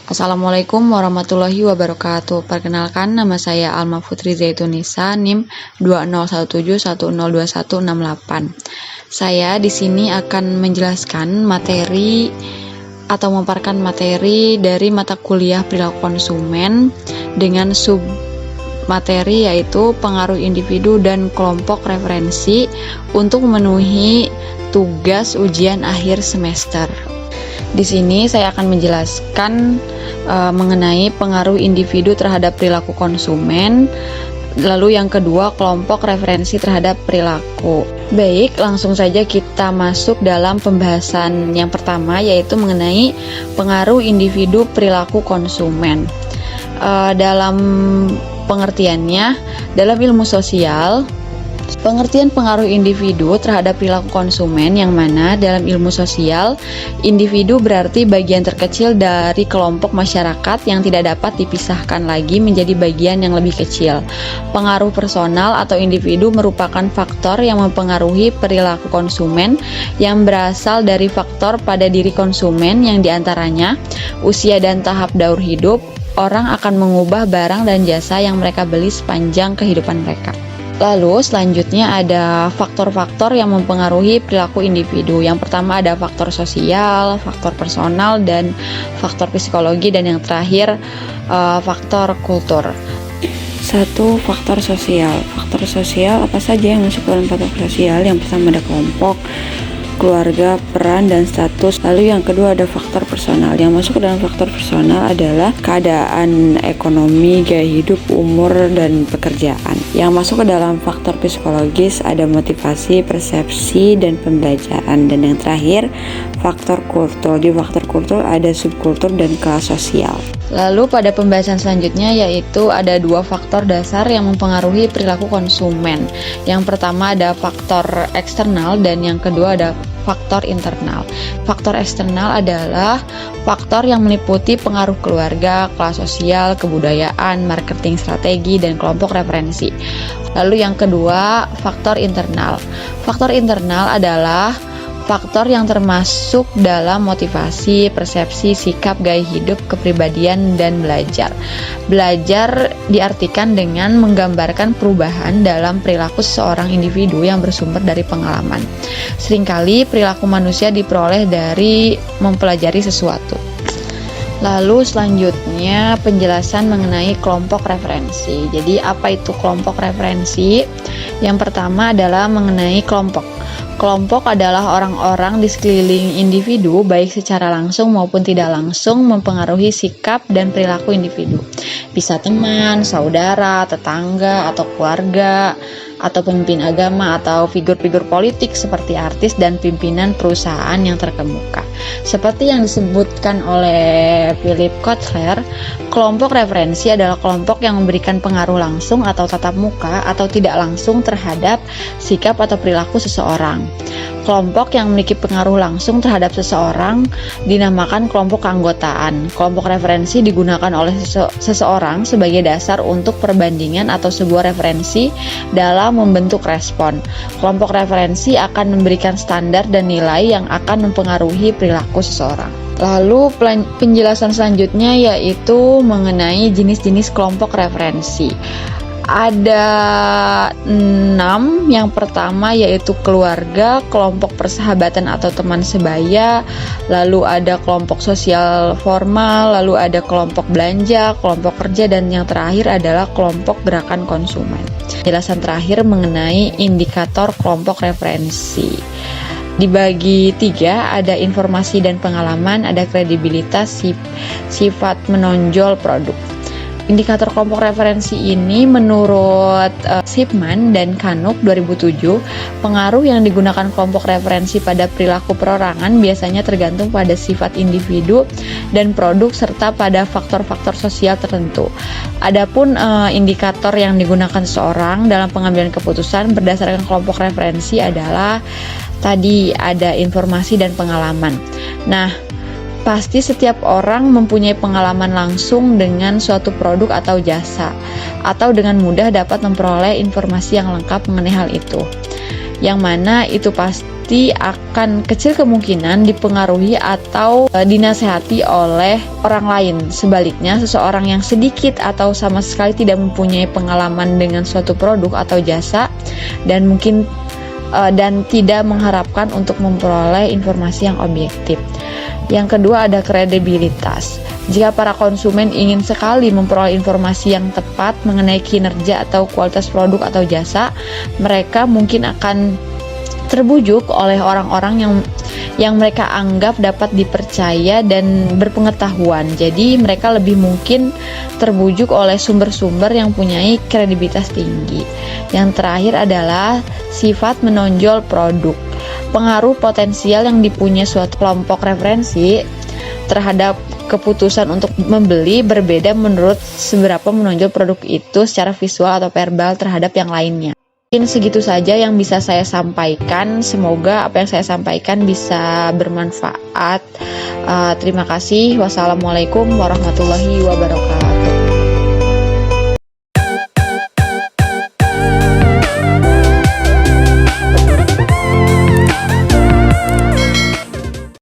Assalamualaikum warahmatullahi wabarakatuh. Perkenalkan, nama saya Alma Putri Zaitunisa, NIM 2017102168. Saya di sini akan menjelaskan materi atau memaparkan materi dari mata kuliah perilaku konsumen dengan sub materi yaitu pengaruh individu dan kelompok referensi untuk memenuhi tugas ujian akhir semester. Di sini saya akan menjelaskan mengenai pengaruh individu terhadap perilaku konsumen, lalu yang kedua kelompok referensi terhadap perilaku. Baik, langsung saja kita masuk dalam pembahasan yang pertama, yaitu mengenai pengaruh individu perilaku konsumen. Dalam pengertiannya, dalam ilmu sosial, pengertian pengaruh individu terhadap perilaku konsumen yang mana dalam ilmu sosial, individu berarti bagian terkecil dari kelompok masyarakat yang tidak dapat dipisahkan lagi menjadi bagian yang lebih kecil. Pengaruh personal atau individu merupakan faktor yang mempengaruhi perilaku konsumen yang berasal dari faktor pada diri konsumen yang diantaranya usia dan tahap daur hidup. Orang akan mengubah barang dan jasa yang mereka beli sepanjang kehidupan mereka. Lalu selanjutnya ada faktor-faktor yang mempengaruhi perilaku individu. Yang pertama ada faktor sosial, faktor personal, dan faktor psikologi, dan yang terakhir faktor kultur. 1. Faktor sosial. Faktor sosial apa saja yang masuk dalam faktor sosial? Yang pertama ada kelompok, keluarga, peran, dan status. Lalu yang kedua ada faktor personal. Yang masuk ke dalam faktor personal adalah keadaan ekonomi, gaya hidup, umur, dan pekerjaan. Yang masuk ke dalam faktor psikologis ada motivasi, persepsi, dan pembelajaran. Dan yang terakhir faktor kultur. Di faktor kultur ada subkultur dan kelas sosial. Lalu pada pembahasan selanjutnya yaitu ada dua faktor dasar yang mempengaruhi perilaku konsumen. Yang pertama ada faktor eksternal dan yang kedua ada faktor internal. Faktor eksternal adalah faktor yang meliputi pengaruh keluarga, kelas sosial, kebudayaan, marketing strategi, dan kelompok referensi. Lalu yang kedua, faktor internal. Faktor internal adalah faktor yang termasuk dalam motivasi, persepsi, sikap, gaya hidup, kepribadian, dan belajar. Belajar diartikan dengan menggambarkan perubahan dalam perilaku seseorang individu yang bersumber dari pengalaman. Seringkali perilaku manusia diperoleh dari mempelajari sesuatu. Lalu selanjutnya penjelasan mengenai kelompok referensi. Jadi apa itu kelompok referensi? Yang pertama adalah mengenai kelompok. Kelompok adalah orang-orang di sekeliling individu, baik secara langsung maupun tidak langsung mempengaruhi sikap dan perilaku individu. Bisa teman, saudara, tetangga, atau keluarga, atau pemimpin agama, atau figur-figur politik seperti artis dan pimpinan perusahaan yang terkemuka. Seperti yang disebutkan oleh Philip Kotler, kelompok referensi adalah kelompok yang memberikan pengaruh langsung atau tatap muka atau tidak langsung terhadap sikap atau perilaku seseorang. Kelompok yang memiliki pengaruh langsung terhadap seseorang dinamakan kelompok keanggotaan. Kelompok referensi digunakan oleh seseorang sebagai dasar untuk perbandingan atau sebuah referensi dalam membentuk respon. Kelompok referensi akan memberikan standar dan nilai yang akan mempengaruhi perilaku seseorang. Lalu penjelasan selanjutnya yaitu mengenai jenis-jenis kelompok referensi. Ada 6. Yang pertama yaitu keluarga, kelompok persahabatan atau teman sebaya, lalu ada kelompok sosial formal, lalu ada kelompok belanja, kelompok kerja, dan yang terakhir adalah kelompok gerakan konsumen. Penjelasan terakhir mengenai indikator kelompok referensi. Dibagi 3, ada informasi dan pengalaman, ada kredibilitas, sifat menonjol produk. Indikator kelompok referensi ini menurut Shipman dan Kanuk 2007, pengaruh yang digunakan kelompok referensi pada perilaku perorangan biasanya tergantung pada sifat individu dan produk serta pada faktor-faktor sosial tertentu. Adapun indikator yang digunakan seseorang dalam pengambilan keputusan berdasarkan kelompok referensi adalah tadi ada informasi dan pengalaman. Nah, pasti setiap orang mempunyai pengalaman langsung dengan suatu produk atau jasa, atau dengan mudah dapat memperoleh informasi yang lengkap mengenai hal itu. Yang mana itu pasti akan kecil kemungkinan dipengaruhi atau dinasehati oleh orang lain. Sebaliknya, seseorang yang sedikit atau sama sekali tidak mempunyai pengalaman dengan suatu produk atau jasa dan mungkin dan tidak mengharapkan untuk memperoleh informasi yang objektif. Yang kedua ada kredibilitas. Jika para konsumen ingin sekali memperoleh informasi yang tepat mengenai kinerja atau kualitas produk atau jasa, mereka mungkin akan terbujuk oleh orang-orang yang mereka anggap dapat dipercaya dan berpengetahuan. Jadi mereka lebih mungkin terbujuk oleh sumber-sumber yang mempunyai kredibilitas tinggi. Yang terakhir adalah sifat menonjol produk. Pengaruh potensial yang dipunyai suatu kelompok referensi terhadap keputusan untuk membeli berbeda menurut seberapa menonjol produk itu secara visual atau verbal terhadap yang lainnya. Mungkin segitu saja yang bisa saya sampaikan. Semoga apa yang saya sampaikan bisa bermanfaat. Terima kasih. Wassalamualaikum warahmatullahi wabarakatuh.